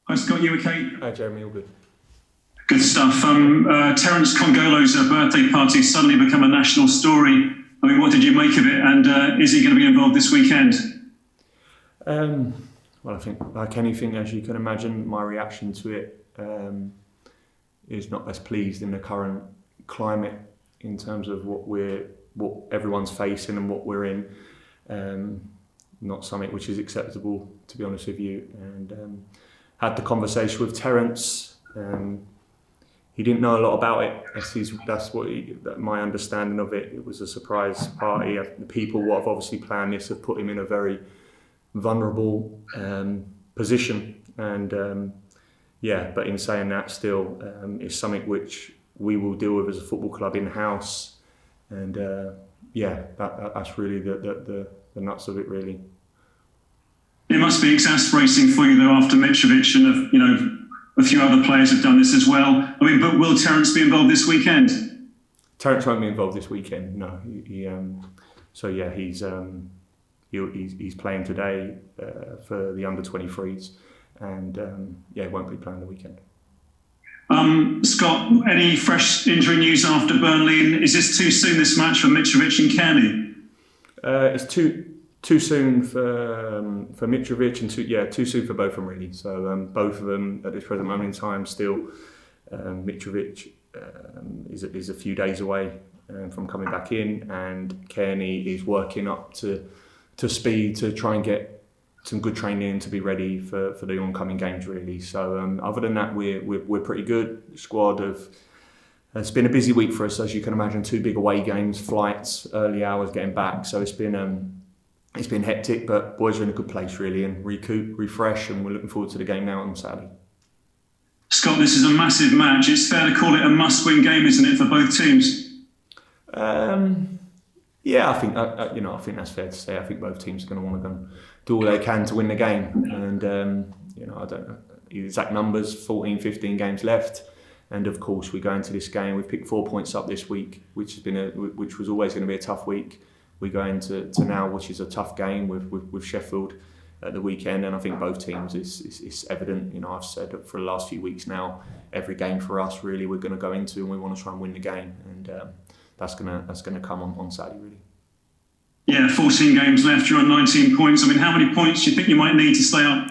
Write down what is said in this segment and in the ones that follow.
Hi Scott, you okay? Hi Jeremy, all good. Good stuff. Terence Congolo's birthday party suddenly become a national story. I mean, what did you make of it? And is he going to be involved this weekend? Well, I think like anything, as you can imagine, my reaction to it is not best pleased in the current climate in terms of what everyone's facing and what we're in. Not something which is acceptable, to be honest with you. And had the conversation with Terence. He didn't know a lot about it. My understanding of it. It was a surprise party. The people who have obviously planned this have put him in a very vulnerable position. And but in saying that, still, it's something which we will deal with as a football club in-house. And that's really the nuts of it, really. It must be exasperating for you, though, after Mitrović and a few other players have done this as well. I mean, but will Terence be involved this weekend? Terence won't be involved this weekend. No, he's playing today for the under-23s, and won't be playing the weekend. Scott, any fresh injury news after Burnley? And is this too soon, this match for Mitrović and Kearney? It's too soon for Mitrović and too soon for both of them, really. So both of them at this present moment in time still. Mitrović is a few days away from coming back in, and Kearney is working up to speed to try and get some good training to be ready for the oncoming games, really. So other than that, we're pretty good. The squad it's been a busy week for us, as you can imagine. 2 big away games, flights, early hours getting back. So it's been hectic, but boys are in a good place, really, and recoup, refresh, and we're looking forward to the game now on Saturday. Scott, this is a massive match. It's fair to call it a must-win game, isn't it, for both teams? I think I think that's fair to say. I think both teams are going to want to go and do all they can to win the game, and I don't know the exact numbers. 14, 15 games left, and of course we go into this game. We've picked 4 points up this week, which was always going to be a tough week. We go into now, which is a tough game with Sheffield at the weekend, and I think both teams is evident. I've said that for the last few weeks now, every game for us really we're going to go into and we want to try and win the game, and that's gonna come on Saturday, really. Yeah, 14 games left. You're on 19 points. I mean, how many points do you think you might need to stay up?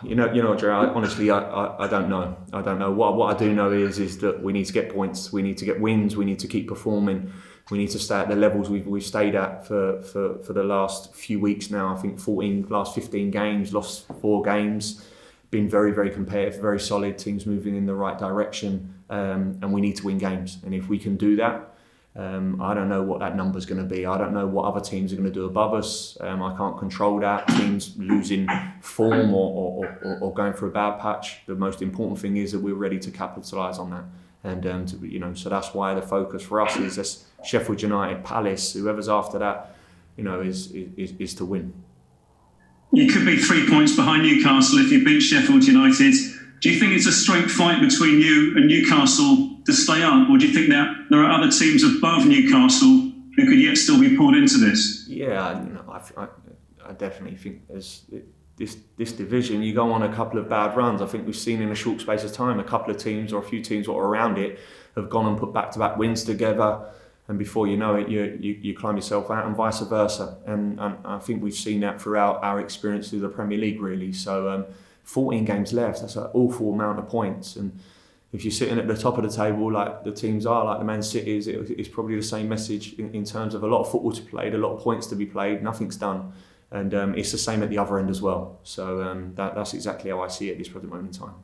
Jerry, honestly, I don't know. I don't know. What I do know is that we need to get points. We need to get wins. We need to keep performing. We need to stay at the levels we've stayed at for the last few weeks now. I think last 15 games, lost 4 games, been very, very competitive, very solid, teams moving in the right direction, and we need to win games. And if we can do that, I don't know what that number's going to be. I don't know what other teams are going to do above us. I can't control that. Teams losing form or going through a bad patch. The most important thing is that we're ready to capitalise on that. And so that's why the focus for us is this Sheffield United, Palace, whoever's after that, is to win. You could be 3 points behind Newcastle if you beat Sheffield United. Do you think it's a straight fight between you and Newcastle to stay up, or do you think that there are other teams above Newcastle who could yet still be pulled into this? Yeah, I definitely think there's this division. You go on a couple of bad runs. I think we've seen in a short space of time a couple of teams or a few teams that are around it have gone and put back-to-back wins together, and before you know it, you climb yourself out, and vice versa. And I think we've seen that throughout our experience through the Premier League, really. So 14 games left, that's an awful amount of points. And if you're sitting at the top of the table like the teams are, like the Man City's, it's probably the same message in terms of a lot of football to play, a lot of points to be played, nothing's done. And it's the same at the other end as well. So that's exactly how I see it at this present moment in time.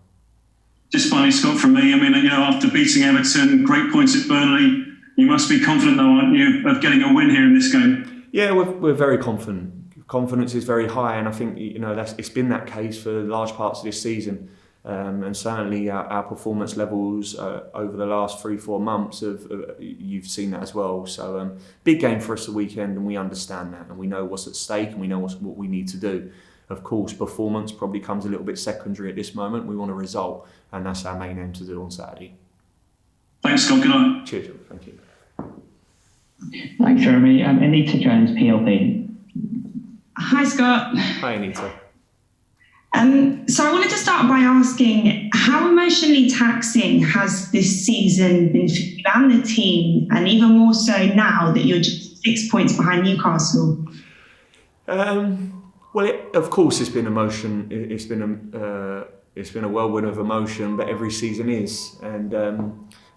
Just finally, Scott, from me, I mean, after beating Everton, great points at Burnley, you must be confident, though, aren't you, of getting a win here in this game? Yeah, we're very confident. Confidence is very high, and I think it's been that case for large parts of this season. And certainly our performance levels over the last 3-4 months you've seen that as well. So big game for us the weekend, and we understand that, and we know what's at stake, and we know what we need to do. Of course, performance probably comes a little bit secondary at this moment. We want a result, and that's our main aim to do on Saturday. Thanks, Scott. Good night. Cheers, thank you. Thanks, Jeremy. Anita Jones, PLP. Hi, Scott. Hi, Anita. So I wanted to start by asking, how emotionally taxing has this season been for you and the team, and even more so now that you're just 6 points behind Newcastle? Of course, it's been emotion. It's been a whirlwind of emotion, but every season is. And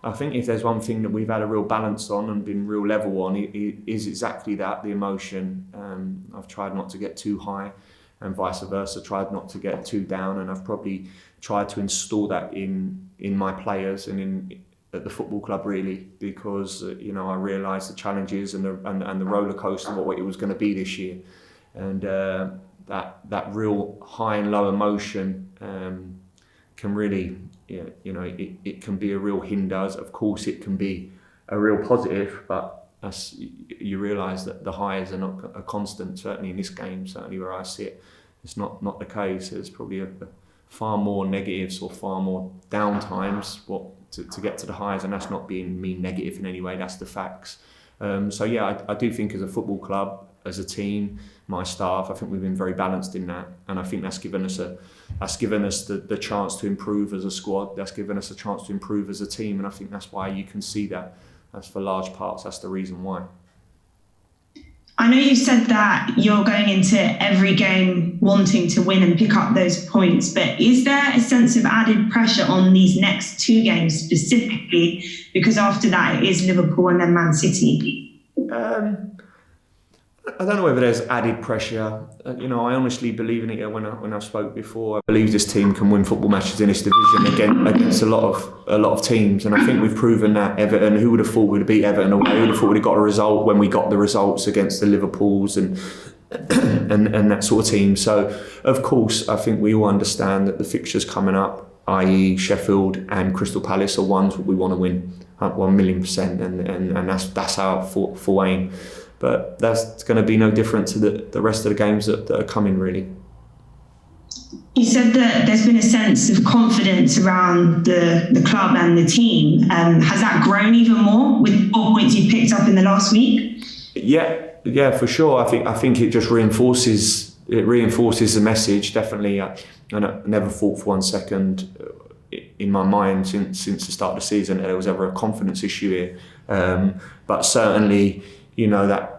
I think if there's one thing that we've had a real balance on and been real level on, it is exactly that, the emotion. I've tried not to get too high, and vice versa, tried not to get too down, and I've probably tried to install that in my players and at the football club, really, because I realised the challenges and the roller coaster of what it was going to be this year, and that real high and low emotion can really, it can be a real hinder. Of course, it can be a real positive, but you realise that the highs are not a constant. Certainly in this game, certainly where I sit, it's not the case. There's probably a far more negatives or far more down times to get to the highs, and that's not being mean negative in any way. That's the facts. I do think as a football club, as a team, my staff, I think we've been very balanced in that, and I think that's given us the chance to improve as a squad. That's given us a chance to improve as a team, and I think that's why you can see that. That's for large parts. That's the reason why. I know you said that you're going into every game wanting to win and pick up those points, but is there a sense of added pressure on these next 2 games specifically? Because after that, it is Liverpool and then Man City. I don't know whether there's added pressure. I honestly believe in it. When I spoke before, I believe this team can win football matches in this division against a lot of teams, and I think we've proven that. Everton, who would have thought we'd have beat Everton away? Who would have thought we'd have got a result when we got the results against the Liverpools and that sort of team? So, of course, I think we all understand that the fixtures coming up, i.e. Sheffield and Crystal Palace, are ones that we want to win 1,000,000%, and that's our full aim. But that's going to be no different to the rest of the games that are coming, really. You said that there's been a sense of confidence around the club and the team. Has that grown even more with 4 points you picked up in the last week? Yeah, for sure. I think it just reinforces the message. Definitely, I never thought for 1 second in my mind since the start of the season that there was ever a confidence issue here. But certainly, that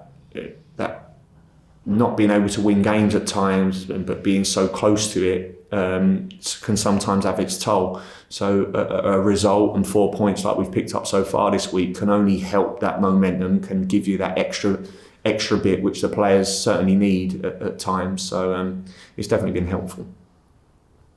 not being able to win games at times, but being so close to it, can sometimes have its toll. So a result and 4 points like we've picked up so far this week can only help that momentum, can give you that extra bit which the players certainly need at times. So it's definitely been helpful.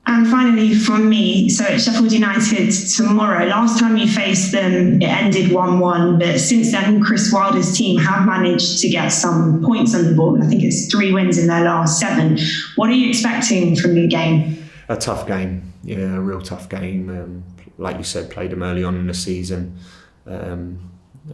And finally, from me, so Sheffield United tomorrow, last time you faced them, it ended 1-1, but since then, Chris Wilder's team have managed to get some points on the board. I think it's 3 wins in their last 7. What are you expecting from the game? A tough game, yeah, a real tough game. Like you said, played them early on in the season. A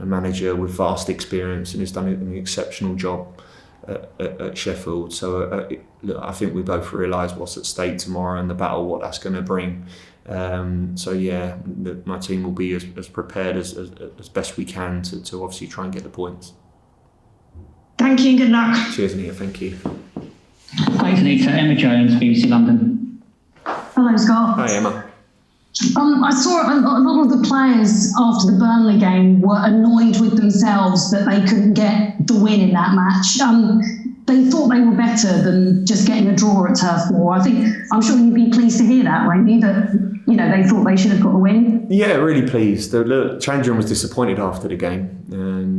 manager with vast experience and has done an exceptional job at Sheffield. So look, I think we both realise what's at stake tomorrow and the battle, what that's going to bring. My team will be as prepared as best we can to obviously try and get the points. Thank you and good luck. Cheers, Anita. Thank you. Thanks, Anita. Emma Jones, BBC London. Hello, Scott. Hi, Emma. I saw a lot of the players after the Burnley game were annoyed with themselves that they couldn't get the win in that match. They thought they were better than just getting a draw at Turf Moor. I'm sure you'd be pleased to hear that, won't you? That they thought they should have got the win. Yeah, really pleased. The change room was disappointed after the game.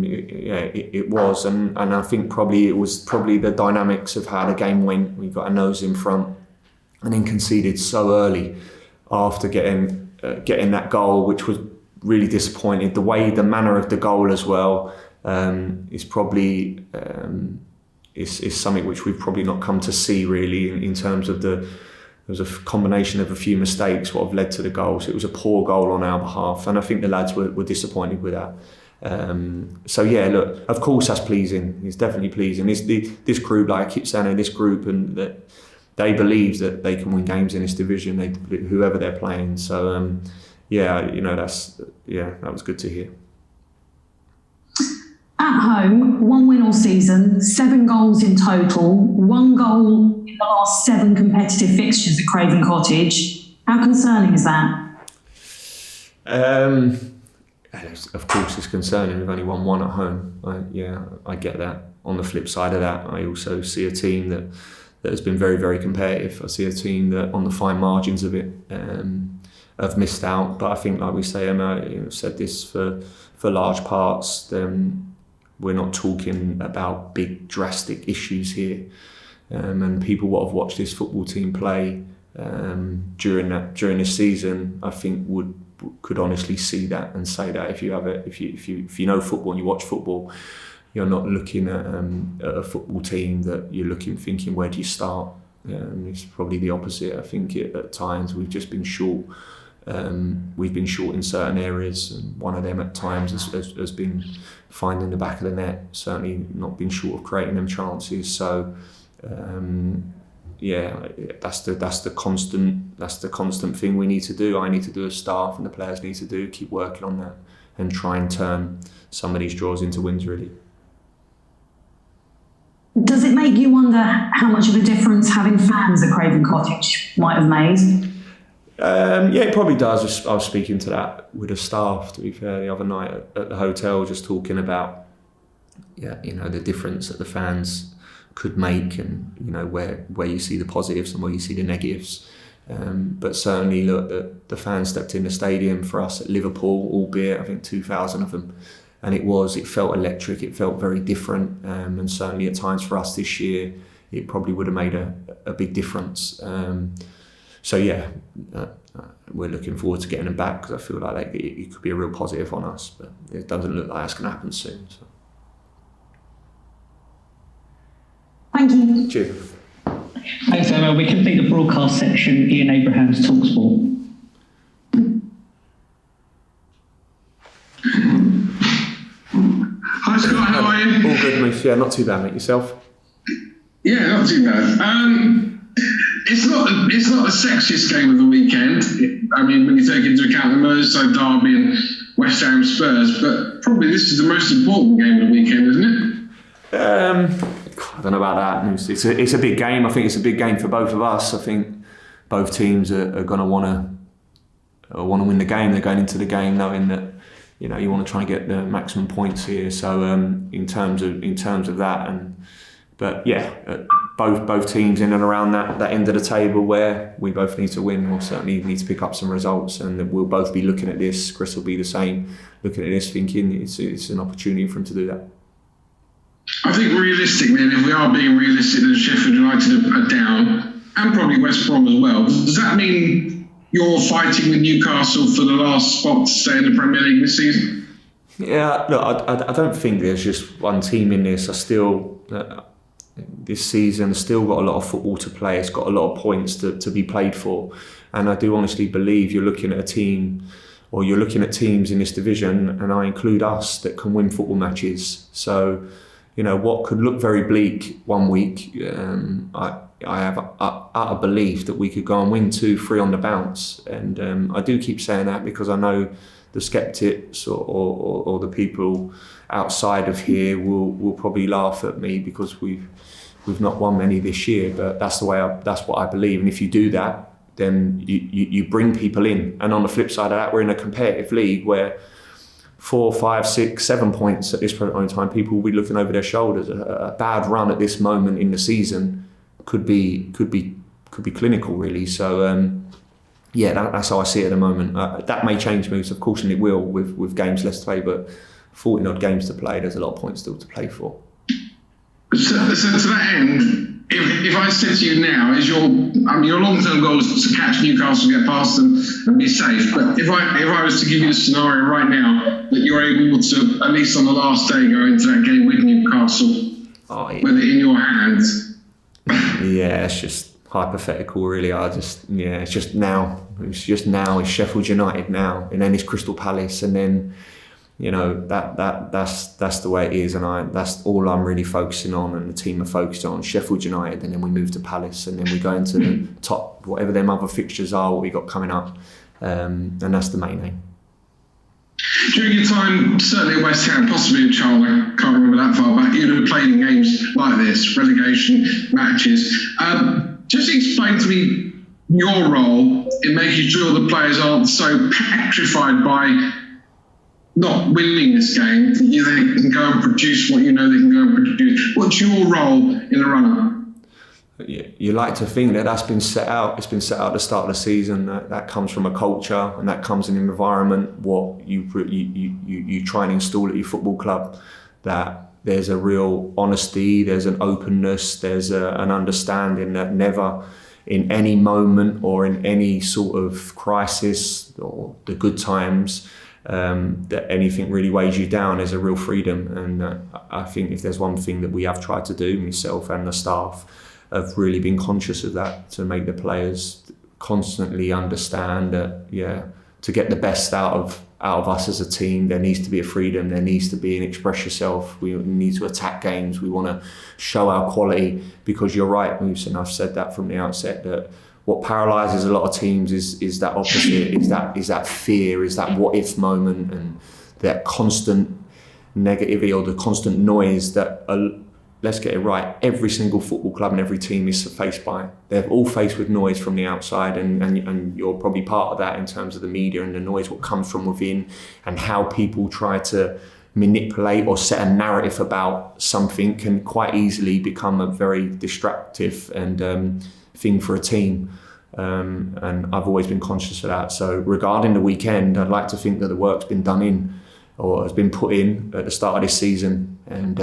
It was, and I think it was the dynamics of how the game went. We got our nose in front, and then conceded so early after getting that goal, which was really disappointing. The manner of the goal as well is probably is something which we've probably not come to see really in terms of there was a combination of a few mistakes what have led to the goal. So it was a poor goal on our behalf, and I think the lads were disappointed with that. Look, of course that's pleasing. It's definitely pleasing. This group, like I keep saying, this group, and that they believe that they can win games in this division, whoever they're playing. So, that was good to hear. At home, 1 win all season, 7 goals in total, 1 goal in the last 7 competitive fixtures at Craven Cottage. How concerning is that? Of course, it's concerning. We've only won 1 at home. I get that. On the flip side of that, I also see a team that has been very, very competitive. I see a team that, on the fine margins of it, have missed out. But I think, like we say, and I've said this for large parts, we're not talking about big, drastic issues here. And people what have watched this football team play during this season, I think could honestly see that and say that if you know football and you watch football, you're not looking at a football team that you're thinking, where do you start? It's probably the opposite. I think at times we've just been short. We've been short in certain areas, and one of them at times has been finding the back of the net. Certainly not been short of creating them chances. So that's the constant thing we need to do. I need to do as staff, and the players need to do. Keep working on that and try and turn some of these draws into wins. Really. Does it make you wonder how much of a difference having fans at Craven Cottage might have made? It probably does. I was speaking to that with the staff, to be fair, the other night at the hotel, just talking about the difference that the fans could make, and where you see the positives and where you see the negatives. But certainly, look, the fans stepped in the stadium for us at Liverpool, albeit I think 2,000 of them, and it felt electric. It felt very different, and certainly at times for us this year, it probably would have made a big difference. We're looking forward to getting them back, because I feel like it could be a real positive on us, but it doesn't look like that's going to happen soon. So. Thank you. Cheers. Thanks, Emma. We complete the broadcast section. Ian Abraham's TalkSport. Hi Scott, how are you? All good, mate. Yeah, not too bad, mate. Yourself? Yeah, not too bad. It's not the sexiest game of the weekend. I mean, when you take into account the Merseyside derby and West Ham Spurs, but probably this is the most important game of the weekend, isn't it? I don't know about that. It's a big game. I think it's a big game for both of us. I think both teams are going to want to win the game. They're going into the game knowing that you want to try and get the maximum points here. So in terms of that, both teams in and around that end of the table where we both need to win. We'll certainly need to pick up some results, and we'll both be looking at this. Chris will be the same, looking at this, thinking it's an opportunity for him to do that. I think realistically, and if we are being realistic, that Sheffield United are down, and probably West Brom as well, does that mean you're fighting with Newcastle for the last spot to stay in the Premier League this season? Yeah, look, I don't think there's just one team in this. This season has still got a lot of football to play. It's got a lot of points to be played for. And I do honestly believe you're looking at a team, or you're looking at teams in this division, and I include us, that can win football matches. So, what could look very bleak one week, I have utter belief that we could go and win 2-3 on the bounce. And I do keep saying that because I know the skeptics or the people outside of here will probably laugh at me because we've not won many this year, but that's what I believe. And if you do that, then you bring people in. And on the flip side of that, we're in a competitive league where 4, 5, 6, 7 points at this point in time, people will be looking over their shoulders. A bad run at this moment in the season could be clinical, really. So that's how I see it at the moment. That may change moves, of course, and it will with games less to play, but 40 odd games to play, there's a lot of points still to play for. So to that end, if I said to you now, your long-term goal is to catch Newcastle, get past them and be safe, but if I was to give you a scenario right now that you're able to, at least on the last day, go into that game with Newcastle, with it in your hands? Yeah, it's just hypothetical, really. It's just now. It's Sheffield United now, and then it's Crystal Palace, and then that's the way it is, and that's all I'm really focusing on, and the team are focused on Sheffield United, and then we move to Palace, and then we go into the top, whatever them other fixtures are, what we got coming up, and that's the main aim. During your time, certainly at West Ham, possibly a child, I can't remember that far back, you'd have played in games like this, relegation matches. Just explain to me your role in making sure the players aren't so petrified by not winning this game that they can go and produce what you know they can go and produce. What's your role in the run-up? You like to think that that's been set out. It's been set out at the start of the season. That comes from a culture, and that comes in an environment. What you try and install at your football club, that there's a real honesty, there's an openness, there's an understanding that never, in any moment or in any sort of crisis or the good times, that anything really weighs you down. There's a real freedom, and I think if there's one thing that we have tried to do, myself and the staff, have really been conscious of that, to make the players constantly understand that, to get the best out of us as a team, there needs to be a freedom, there needs to be an express yourself. We need to attack games, we want to show our quality, because you're right, Moose, and I've said that from the outset, that what paralyses a lot of teams is that opposite, is that fear, is that what if moment, and that constant negativity or the constant noise that let's get it right, every single football club and every team is faced by. They're all faced with noise from the outside, and you're probably part of that in terms of the media and the noise, what comes from within, and how people try to manipulate or set a narrative about something can quite easily become a very distractive and thing for a team. And I've always been conscious of that. So regarding the weekend, I'd like to think that the work's been done in, or has been put in at the start of this season, and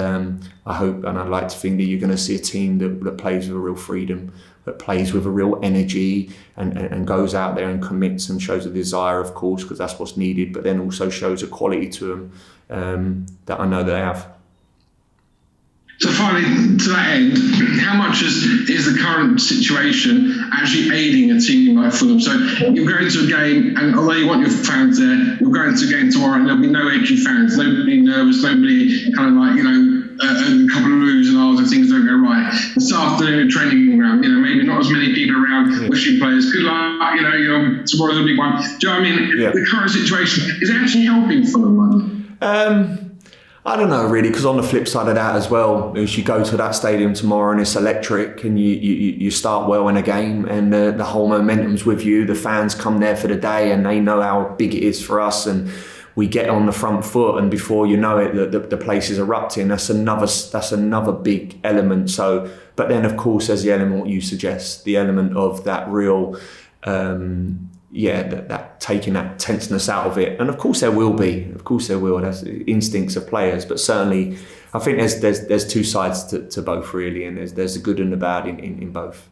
I hope and I'd like to think that you're going to see a team that plays with a real freedom, that plays with a real energy, and goes out there and commits and shows a desire, of course, because that's what's needed, but then also shows a quality to them that I know they have. So finally, to that end, how much is the current situation actually aiding a team like Fulham? So you're going to a game, and although you want your fans there, you're going to a game tomorrow, and there'll be no edgy fans, nobody nervous, nobody kind of like, a couple of moves and ahs if things don't go right. This afternoon at training ground, maybe not as many people around wishing players good luck, tomorrow's a big one. Do you know what I mean? Yeah. The current situation is actually helping Fulham. I don't know really, because on the flip side of that as well, as you go to that stadium tomorrow and it's electric, and you start well in a game, and the whole momentum's with you. The fans come there for the day, and they know how big it is for us, and we get on the front foot, and before you know it, the place is erupting. That's another big element. So, but then of course there's the element what you suggest, the element of that real. That taking that tenseness out of it, and of course there will. That's instincts of players, but certainly I think there's two sides to both really, and there's the good and the bad in both.